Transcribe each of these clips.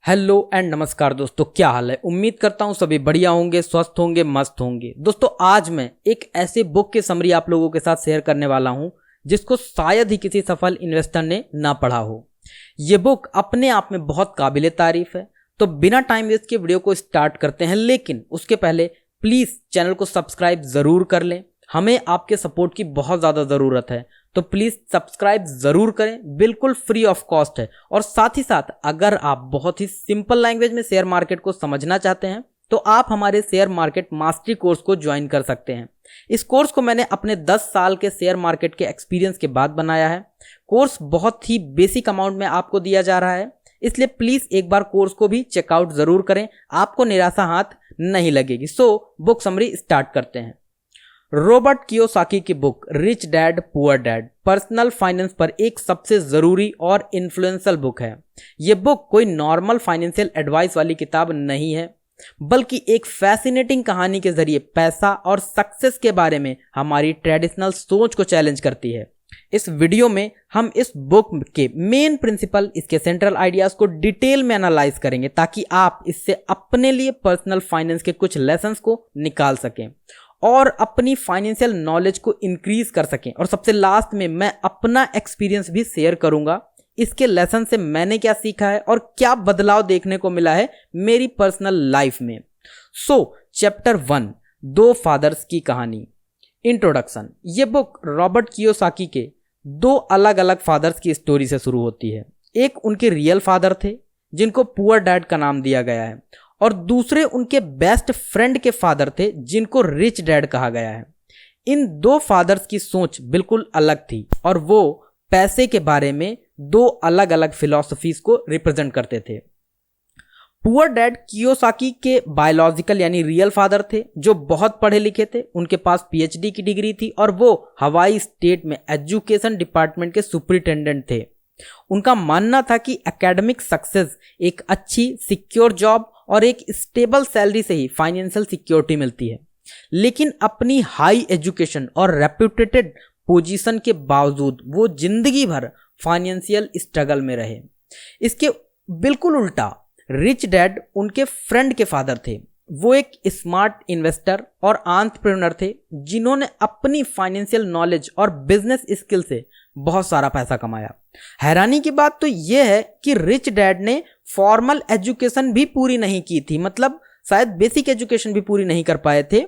Hello and नमस्कार दोस्तों, क्या हाल है। उम्मीद करता हूँ सभी बढ़िया होंगे, स्वस्थ होंगे, मस्त होंगे। दोस्तों आज मैं एक ऐसे बुक की समरी आप लोगों के साथ शेयर करने वाला हूँ जिसको शायद ही किसी सफल इन्वेस्टर ने ना पढ़ा हो। ये बुक अपने आप में बहुत काबिले तारीफ है। तो बिना टाइम वेस्ट के वीडियो को स्टार्ट करते हैं, लेकिन उसके पहले प्लीज चैनल को सब्सक्राइब जरूर कर लें। हमें आपके सपोर्ट की बहुत ज़्यादा ज़रूरत है, तो प्लीज़ सब्सक्राइब ज़रूर करें, बिल्कुल फ्री ऑफ कॉस्ट है। और साथ ही साथ अगर आप बहुत ही सिंपल लैंग्वेज में शेयर मार्केट को समझना चाहते हैं तो आप हमारे शेयर मार्केट मास्टरी कोर्स को ज्वाइन कर सकते हैं। इस कोर्स को मैंने अपने 10 साल के शेयर मार्केट के एक्सपीरियंस के बाद बनाया है। कोर्स बहुत ही बेसिक अमाउंट में आपको दिया जा रहा है, इसलिए प्लीज़ एक बार कोर्स को भी चेकआउट ज़रूर करें, आपको निराशा हाथ नहीं लगेगी। सो बुक समरी स्टार्ट करते हैं। रॉबर्ट कियोसाकी की book rich dad poor dad personal finance पर एक सबसे ज़रूरी और इन्फ्लुएंशियल बुक है। ये बुक कोई नॉर्मल फाइनेंशियल एडवाइस वाली किताब नहीं है, बल्कि एक फैसिनेटिंग कहानी के जरिए पैसा और सक्सेस के बारे में हमारी ट्रेडिशनल सोच को चैलेंज करती है। इस वीडियो में हम इस बुक के मेन प्रिंसिपल, इसके सेंट्रल आइडियाज़ को डिटेल में एनालाइज करेंगे ताकि आप इससे अपने लिए पर्सनल फाइनेंस के कुछ लेसन्स को निकाल सकें और अपनी फाइनेंशियल नॉलेज को इंक्रीज कर सकें। और सबसे लास्ट में मैं अपना एक्सपीरियंस भी शेयर करूंगा, इसके लेसन से मैंने क्या सीखा है और क्या बदलाव देखने को मिला है मेरी पर्सनल लाइफ में। सो चैप्टर 1, दो फादर्स की कहानी। इंट्रोडक्शन। ये बुक रॉबर्ट कियोसाकी के दो अलग अलग फादर्स की स्टोरी से शुरू होती है। एक उनके रियल फादर थे जिनको पुअर डैड का नाम दिया गया है, और दूसरे उनके बेस्ट फ्रेंड के फादर थे जिनको रिच डैड कहा गया है। इन दो फादर्स की सोच बिल्कुल अलग थी और वो पैसे के बारे में दो अलग अलग फिलॉसफीज को रिप्रेजेंट करते थे। पुअर डैड कियोसाकी के बायोलॉजिकल यानी रियल फादर थे जो बहुत पढ़े लिखे थे, उनके पास पीएचडी की डिग्री थी और वो हवाई स्टेट में एजुकेशन डिपार्टमेंट के सुपरिटेंडेंट थे। उनका मानना था कि एकेडमिक सक्सेस, एक अच्छी सिक्योर जॉब और एक स्टेबल सैलरी से ही फाइनेंशियल सिक्योरिटी मिलती है। लेकिन अपनी हाई एजुकेशन और रेप्यूटेड पोजीशन के बावजूद वो जिंदगी भर फाइनेंशियल स्ट्रगल में रहे। इसके बिल्कुल उल्टा रिच डैड उनके फ्रेंड के फादर थे। वो एक स्मार्ट इन्वेस्टर और एंटरप्रेन्योर थे जिन्होंने अपनी फाइनेंशियल नॉलेज और बिजनेस स्किल से बहुत सारा पैसा कमाया। हैरानी की बात तो यह है कि रिच डैड ने फॉर्मल एजुकेशन भी पूरी नहीं की थी, मतलब शायद बेसिक एजुकेशन भी पूरी नहीं कर पाए थे।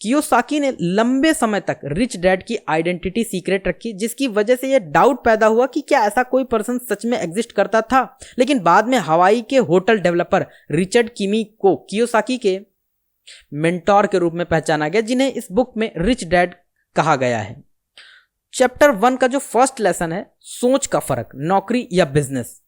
कियोसाकी ने लंबे समय तक रिच डैड की आइडेंटिटी सीक्रेट रखी, जिसकी वजह से यह डाउट पैदा हुआ कि क्या ऐसा कोई पर्सन सच में एग्जिस्ट करता था। लेकिन बाद में हवाई के होटल डेवलपर रिचर्ड किमी को कियोसाकी के मेंटोर के रूप में पहचाना गया, जिन्हें इस बुक में रिच डैड कहा गया है। चैप्टर 1 का जो फर्स्ट लेसन है, सोच का फर्क, नौकरी या बिजनेस।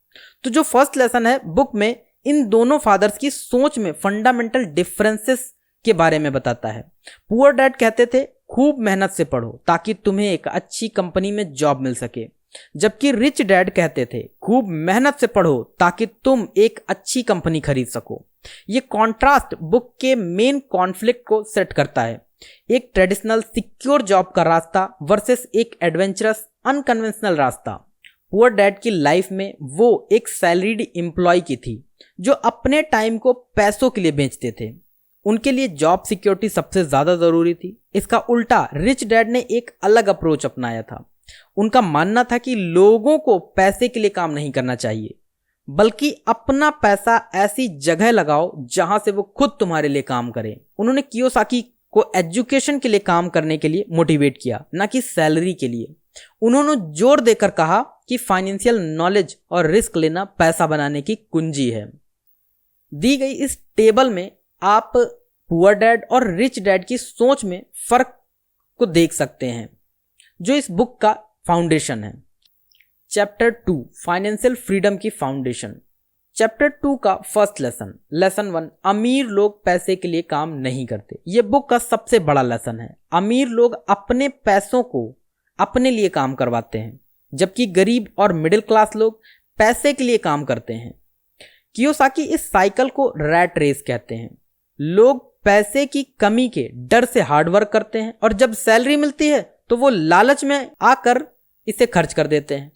तो जो फर्स्ट लेसन है बुक में इन दोनों फादर्स की सोच में फंडामेंटल डिफरेंसेस के बारे में बताता है। पुअर डैड कहते थे खूब मेहनत से पढ़ो ताकि तुम्हें एक अच्छी कंपनी में जॉब मिल सके, जबकि रिच डैड कहते थे खूब मेहनत से पढ़ो ताकि तुम एक अच्छी कंपनी खरीद सको। ये कॉन्ट्रास्ट बुक के मेन कॉन्फ्लिक्ट को सेट करता है, एक ट्रेडिशनल सिक्योर जॉब का रास्ता वर्सेस एक एडवेंचरस अनकन्वेंशनल रास्ता। पुअर डैड की लाइफ में वो एक सैलरीड एम्प्लॉय की थी जो अपने टाइम को पैसों के लिए बेचते थे। उनके लिए जॉब सिक्योरिटी सबसे ज्यादा जरूरी थी। इसका उल्टा रिच डैड ने एक अलग अप्रोच अपनाया था। उनका मानना था कि लोगों को पैसे के लिए काम नहीं करना चाहिए, बल्कि अपना पैसा ऐसी जगह लगाओ जहां से वो खुद तुम्हारे लिए काम करे। उन्होंने कियोसाकी को एजुकेशन के लिए काम करने के लिए मोटिवेट किया, ना कि सैलरी के लिए। उन्होंने जोर देकर कहा कि फाइनेंशियल नॉलेज और रिस्क लेना पैसा बनाने की कुंजी है। दी गई इस टेबल में आप पुअर डैड और रिच डैड की सोच में फर्क को देख सकते हैं, जो इस बुक का फाउंडेशन है। चैप्टर 2, फाइनेंशियल फ्रीडम की फाउंडेशन। चैप्टर 2 का फर्स्ट लेसन, लेसन 1, अमीर लोग पैसे के लिए काम नहीं करते। यह बुक का सबसे बड़ा लेसन है। अमीर लोग अपने पैसों को अपने लिए काम करवाते हैं, जबकि गरीब और मिडिल क्लास लोग पैसे के लिए काम करते हैं। कियोसाकी इस साइकिल को रैट रेस कहते हैं। लोग पैसे की कमी के डर से हार्डवर्क करते हैं और जब सैलरी मिलती है तो वो लालच में आकर इसे खर्च कर देते हैं।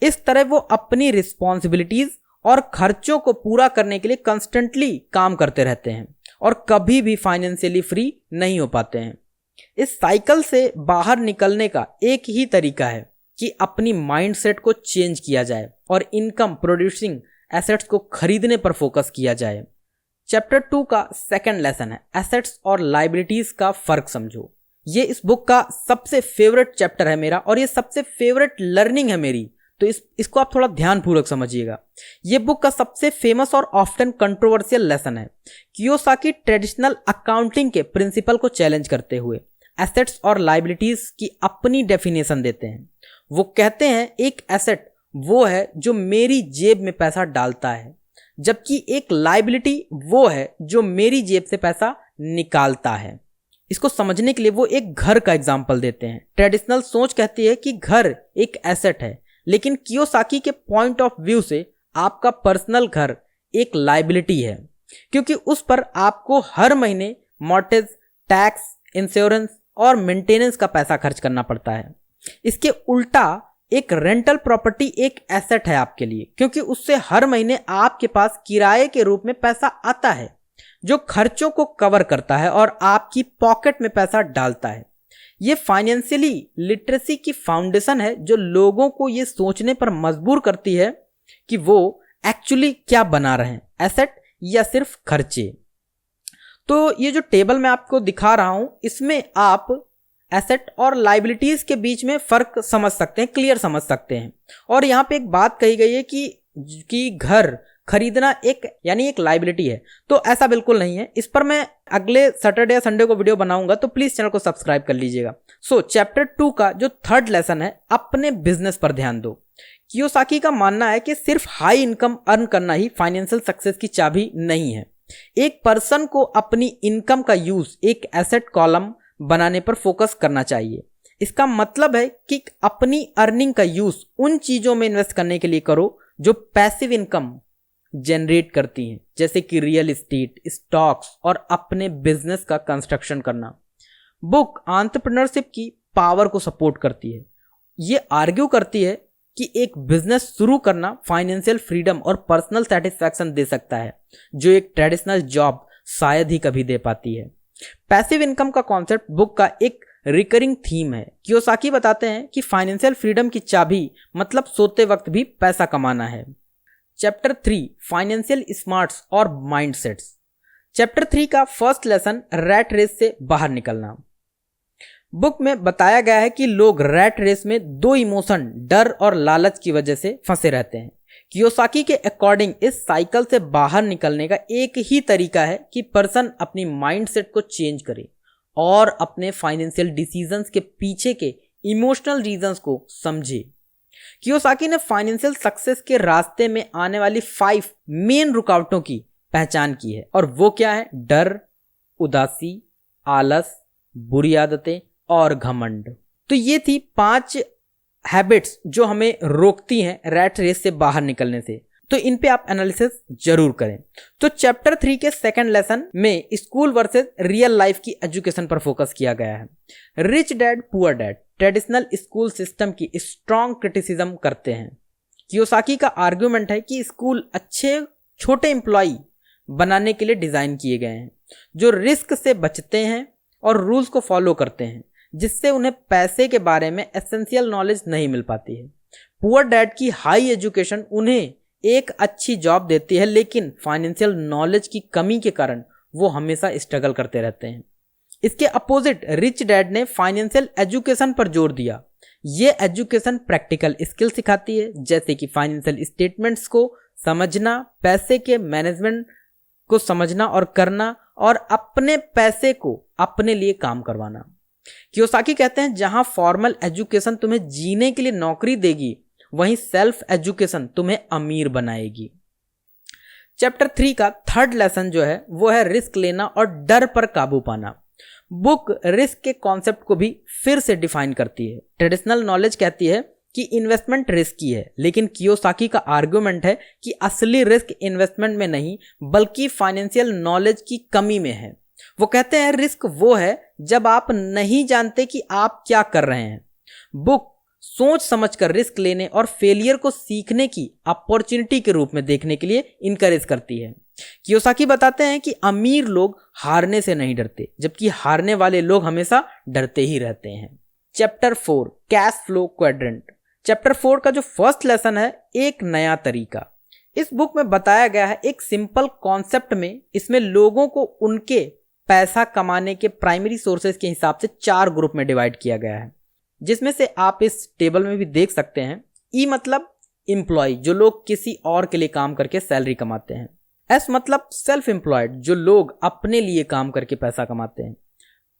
इस तरह वो अपनी रिस्पॉन्सिबिलिटीज और खर्चों को पूरा करने के लिए कंस्टेंटली काम करते रहते हैं और कभी भी फाइनेंशियली फ्री नहीं हो पाते हैं। इस साइकिल से बाहर निकलने का एक ही तरीका है कि अपनी माइंडसेट को चेंज किया जाए और इनकम प्रोड्यूसिंग एसेट्स को खरीदने पर फोकस किया जाए। चैप्टर 2 का सेकंड लेसन है एसेट्स और लायबिलिटीज का फर्क समझो। ये इस बुक का सबसे फेवरेट चैप्टर है मेरा और ये सबसे फेवरेट लर्निंग है मेरी, तो इसको आप थोड़ा ध्यानपूर्वक समझिएगा। ये बुक का सबसे फेमस और ऑफ्टन कंट्रोवर्शियल लेसन है। कियोसाकी ट्रेडिशनल अकाउंटिंग के प्रिंसिपल को चैलेंज करते हुए एसेट्स और लायबिलिटीज की अपनी डेफिनेशन देते हैं। वो कहते हैं एक एसेट वो है जो मेरी जेब में पैसा डालता है, जबकि एक लायबिलिटी वो है जो मेरी जेब से पैसा निकालता है। इसको समझने के लिए वो एक घर का एग्जाम्पल देते हैं। ट्रेडिशनल सोच कहती है कि घर एक एसेट है, लेकिन कियोसाकी के पॉइंट ऑफ व्यू से आपका पर्सनल घर एक लायबिलिटी है, क्योंकि उस पर आपको हर महीने मॉर्टगेज, टैक्स, इंश्योरेंस और मेंटेनेंस का पैसा खर्च करना पड़ता है। इसके उल्टा एक रेंटल प्रॉपर्टी एक एसेट है आपके लिए, क्योंकि उससे हर महीने आपके पास किराए के रूप में पैसा आता है जो खर्चों को कवर करता है और आपकी पॉकेट में पैसा डालता है। ये फाइनेंशियली लिटरेसी की फाउंडेशन है जो लोगों को ये सोचने पर मजबूर करती है कि वो एक्चुअली क्या बना रहे हैं, एसेट या सिर्फ खर्चे। तो ये जो टेबल मैं आपको दिखा रहा हूं, इसमें आप एसेट और लायबिलिटीज के बीच में फर्क समझ सकते हैं, क्लियर समझ सकते हैं। और यहाँ पे एक बात कही गई है कि घर खरीदना एक लायबिलिटी है, तो ऐसा बिल्कुल नहीं है। इस पर मैं अगले सैटरडे या संडे को वीडियो बनाऊंगा, तो प्लीज चैनल को सब्सक्राइब कर लीजिएगा। चैप्टर 2 का जो थर्ड लेसन है अपने बिजनेस पर ध्यान दो। कियोसाकी का मानना है कि सिर्फ हाई इनकम अर्न करना ही फाइनेंशियल सक्सेस की चाबी नहीं है। एक पर्सन को अपनी इनकम का यूज एक एसेट कॉलम बनाने पर फोकस करना चाहिए। इसका मतलब है कि अपनी अर्निंग का यूज उन चीजों में इन्वेस्ट करने के लिए करो जो पैसिव इनकम जनरेट करती हैं, जैसे कि रियल एस्टेट, स्टॉक्स और अपने बिजनेस का कंस्ट्रक्शन करना। बुक एंटरप्रेन्योरशिप की पावर को सपोर्ट करती है। ये आर्ग्यू करती है कि एक बिजनेस शुरू करना फाइनेंशियल फ्रीडम और पर्सनल सेटिस्फैक्शन दे सकता है, जो एक ट्रेडिशनल जॉब शायद ही कभी दे पाती है। पैसिव इनकम का कॉन्सेप्ट बुक का एक रिकरिंग थीम है। कियोसाकी बताते हैं कि फाइनेंशियल फ्रीडम की चाबी मतलब सोते वक्त भी पैसा कमाना है। चैप्टर 3 फाइनेंशियल स्मार्ट्स और माइंडसेट्स। चैप्टर 3 का फर्स्ट लेसन रैट रेस से बाहर निकलना। बुक में बताया गया है कि लोग रैट रेस में दो इमोशन, डर और लालच की वजह से फंसे रहते हैं। कियोसाकी के अकॉर्डिंग इस साइकिल से बाहर निकलने का एक ही तरीका है कि पर्सन अपनी माइंडसेट को चेंज करे और अपने फाइनेंशियल डिसीजंस के पीछे के इमोशनल रीजंस को समझे। कियोसाकी ने फाइनेंशियल सक्सेस के रास्ते में आने वाली 5 मेन रुकावटों की पहचान की है, और वो क्या है? डर, उदासी, आलस, बुरी आदतें और घमंड। तो ये थी 5 हैबिट्स जो हमें रोकती हैं रैट रेस से बाहर निकलने से। तो इन पे आप एनालिसिस जरूर करें। तो चैप्टर 3 के सेकंड लेसन में स्कूल वर्सेस रियल लाइफ की एजुकेशन पर फोकस किया गया है। Rich dad poor dad traditional school system की स्ट्रॉन्ग क्रिटिसिज्म करते हैं। कियोसाकी का आर्गुमेंट है कि स्कूल अच्छे छोटे एम्प्लॉय बनाने के लिए डिजाइन किए गए हैं, जो रिस्क से बचते हैं और रूल्स को फॉलो करते हैं, जिससे उन्हें पैसे के बारे में एसेंशियल नॉलेज नहीं मिल पाती है। पुअर डैड की हाई एजुकेशन उन्हें एक अच्छी जॉब देती है, लेकिन फाइनेंशियल नॉलेज की कमी के कारण वो हमेशा स्ट्रगल करते रहते हैं। इसके अपोजिट रिच डैड ने फाइनेंशियल एजुकेशन पर जोर दिया। ये एजुकेशन प्रैक्टिकल स्किल सिखाती है, जैसे कि फाइनेंशियल स्टेटमेंट्स को समझना, पैसे के मैनेजमेंट को समझना और करना, और अपने पैसे को अपने लिए काम करवाना। कियोसाकी कहते हैं जहां फॉर्मल एजुकेशन तुम्हें जीने के लिए नौकरी देगी, वहीं सेल्फ एजुकेशन तुम्हें अमीर बनाएगी। चैप्टर 3 का थर्ड लेसन जो है वो है रिस्क लेना और डर पर काबू पाना। बुक रिस्क के कॉन्सेप्ट को भी फिर से डिफाइन करती है। ट्रेडिशनल नॉलेज कहती है कि इन्वेस्टमेंट रिस्की है, लेकिन कियोसाकी का आर्गुमेंट है कि असली रिस्क इन्वेस्टमेंट में नहीं बल्कि फाइनेंशियल नॉलेज की कमी में है। वो कहते हैं रिस्क वो है जब आप नहीं जानते कि आप क्या कर रहे हैं। बुक सोच समझकर रिस्क लेने और फेलियर को सीखने की अपॉर्चुनिटी के रूप में देखने के लिए इनकरेज करती है। कियोसाकी बताते हैं कि अमीर लोग हारने से नहीं डरते, जबकि हारने वाले लोग हमेशा डरते ही रहते हैं। Chapter 4 cash flow quadrant. Chapter 4 का जो फर्स्ट लेसन है, एक नया तरीका। इस बुक में बताया गया है एक सिंपल कॉन्सेप्ट में। इसमें लोगों को उनके पैसा कमाने के प्राइमरी सोर्सेज के हिसाब से 4 ग्रुप में डिवाइड किया गया है, जिसमें से आप इस टेबल में भी देख सकते हैं। ई मतलब एम्प्लॉय, जो लोग किसी और के लिए काम करके सैलरी कमाते हैं। एस मतलब सेल्फ एम्प्लॉयड, जो लोग अपने लिए काम करके पैसा कमाते हैं।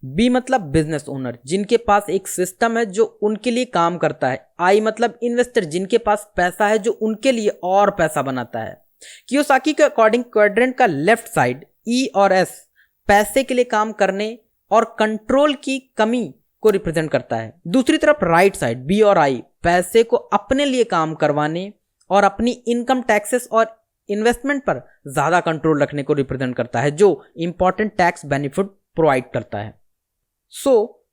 बी मतलब बिजनेस ओनर, जिनके पास एक सिस्टम है जो उनके लिए काम करता है। आई मतलब इन्वेस्टर, जिनके पास पैसा है जो उनके लिए और पैसा बनाता है। कियोसाकी के अकॉर्डिंग क्वाड्रेंट का लेफ्ट साइड ई और एस पैसे के लिए काम करने और कंट्रोल की कमी को रिप्रेजेंट करता है। दूसरी तरफ राइट साइड बी और आई पैसे को अपने लिए काम करवाने और अपनी इनकम टैक्सेस और इन्वेस्टमेंट पर ज्यादा कंट्रोल रखने को रिप्रेजेंट करता है, जो इंपॉर्टेंट टैक्स बेनिफिट प्रोवाइड करता है।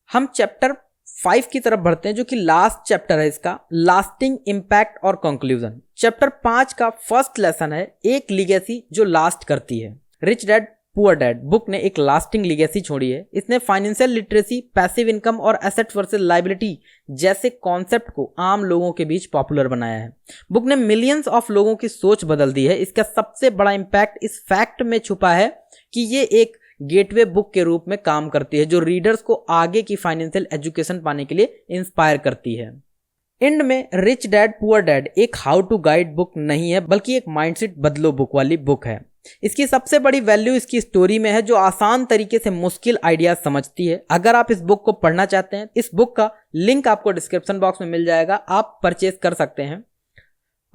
हम चैप्टर 5 की तरफ बढ़ते हैं, जो कि लास्ट चैप्टर है इसका, लास्टिंग इंपैक्ट और कंक्लूजन। चैप्टर 5 का फर्स्ट लेसन है एक लीगेसी जो लास्ट करती है। Rich dad poor dad book ने एक लास्टिंग लीगेसी छोड़ी है। इसने फाइनेंशियल लिटरेसी, पैसिव इनकम और एसेट वर्सेस लायबिलिटी जैसे कॉन्सेप्ट को आम लोगों के बीच पॉपुलर बनाया है। बुक ने मिलियंस ऑफ लोगों की सोच बदल दी है। इसका सबसे बड़ा इंपैक्ट इस फैक्ट में छुपा है कि ये एक गेटवे बुक के रूप में काम करती है, जो रीडर्स को आगे की फाइनेंशियल एजुकेशन पाने के लिए इंस्पायर करती है। एंड में रिच डैड पुअर डैड एक हाउ टू गाइड बुक नहीं है, बल्कि एक माइंडसेट बदलो बुक वाली बुक है। इसकी सबसे बड़ी वैल्यू इसकी स्टोरी में है, जो आसान तरीके से मुश्किल आइडियाज समझती है। अगर आप इस बुक को पढ़ना चाहते हैं, इस बुक का लिंक आपको डिस्क्रिप्शन बॉक्स में मिल जाएगा, आप परचेज कर सकते हैं।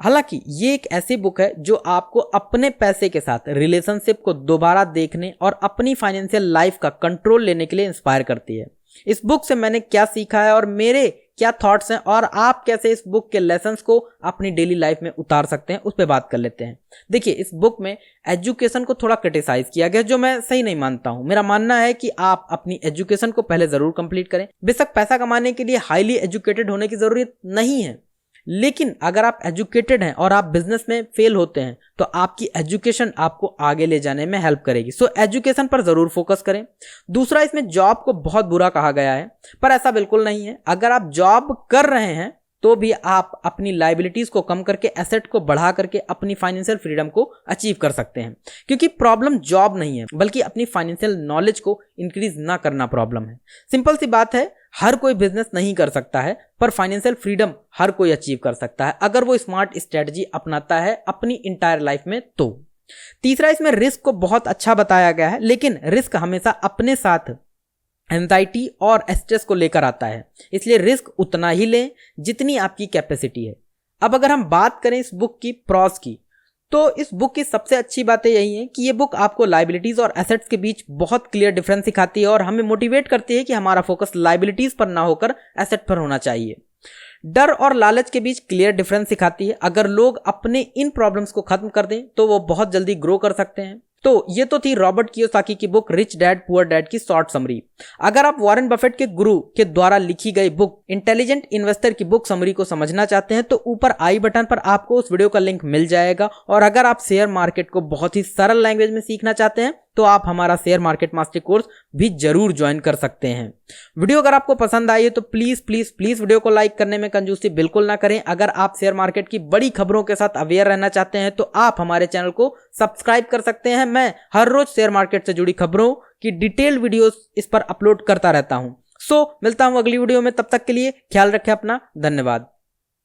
हालांकि ये एक ऐसी बुक है जो आपको अपने पैसे के साथ रिलेशनशिप को दोबारा देखने और अपनी फाइनेंशियल लाइफ का कंट्रोल लेने के लिए इंस्पायर करती है। इस बुक से मैंने क्या सीखा है और मेरे क्या थॉट्स हैं, और आप कैसे इस बुक के लेसन्स को अपनी डेली लाइफ में उतार सकते हैं, उस पर बात कर लेते हैं। देखिए, इस बुक में एजुकेशन को थोड़ा क्रिटिसाइज किया गया, जो मैं सही नहीं मानता हूं। मेरा मानना है कि आप अपनी एजुकेशन को पहले जरूर कंप्लीट करें। बेशक पैसा कमाने के लिए हाईली एजुकेटेड होने की जरूरत नहीं है, लेकिन अगर आप एजुकेटेड हैं और आप बिजनेस में फेल होते हैं तो आपकी एजुकेशन आपको आगे ले जाने में हेल्प करेगी। सो एजुकेशन पर जरूर फोकस करें। दूसरा, इसमें जॉब को बहुत बुरा कहा गया है, पर ऐसा बिल्कुल नहीं है। अगर आप जॉब कर रहे हैं तो भी आप अपनी लायबिलिटीज को कम करके, एसेट को बढ़ा करके अपनी फाइनेंशियल फ्रीडम को अचीव कर सकते हैं। क्योंकि प्रॉब्लम जॉब नहीं है, बल्कि अपनी फाइनेंशियल नॉलेज को इंक्रीज ना करना प्रॉब्लम है। सिंपल सी बात है, हर कोई बिजनेस नहीं कर सकता है, पर फाइनेंशियल फ्रीडम हर कोई अचीव कर सकता है अगर वो स्मार्ट स्ट्रेटजी अपनाता है अपनी इंटायर लाइफ में। तो तीसरा, इसमें रिस्क को बहुत अच्छा बताया गया है, लेकिन रिस्क हमेशा अपने साथ एंजाइटी और स्ट्रेस को लेकर आता है, इसलिए रिस्क उतना ही लें जितनी आपकी कैपेसिटी है। अब अगर हम बात करें इस बुक की प्रॉस की, तो इस बुक की सबसे अच्छी बातें यही है कि ये बुक आपको लायबिलिटीज और एसेट्स के बीच बहुत क्लियर डिफरेंस सिखाती है और हमें मोटिवेट करती है कि हमारा फोकस लायबिलिटीज पर ना होकर एसेट पर होना चाहिए। डर और लालच के बीच क्लियर डिफरेंस सिखाती है। अगर लोग अपने इन प्रॉब्लम्स को खत्म कर दें तो वो बहुत जल्दी ग्रो कर सकते हैं। तो ये तो थी रॉबर्ट कियोसाकी की book rich dad poor dad की शॉर्ट समरी। अगर आप वॉरेन बफेट के गुरु के द्वारा लिखी गई बुक इंटेलिजेंट इन्वेस्टर की बुक समरी को समझना चाहते हैं तो ऊपर आई बटन पर आपको उस वीडियो का लिंक मिल जाएगा। और अगर आप शेयर मार्केट को बहुत ही सरल लैंग्वेज में सीखना चाहते हैं तो आप हमारा शेयर मार्केट मास्टर कोर्स भी जरूर ज्वाइन कर सकते हैं। वीडियो अगर आपको पसंद आई है तो प्लीज प्लीज प्लीज वीडियो को लाइक करने में कंजूसी बिल्कुल ना करें। अगर आप शेयर मार्केट की बड़ी खबरों के साथ अवेयर रहना चाहते हैं तो आप हमारे चैनल को सब्सक्राइब कर सकते हैं। मैं हर रोज शेयर मार्केट से जुड़ी खबरों की डिटेल वीडियोस इस पर अपलोड करता रहता हूं। मिलता हूं अगली वीडियो में, तब तक के लिए ख्याल रखें अपना। धन्यवाद।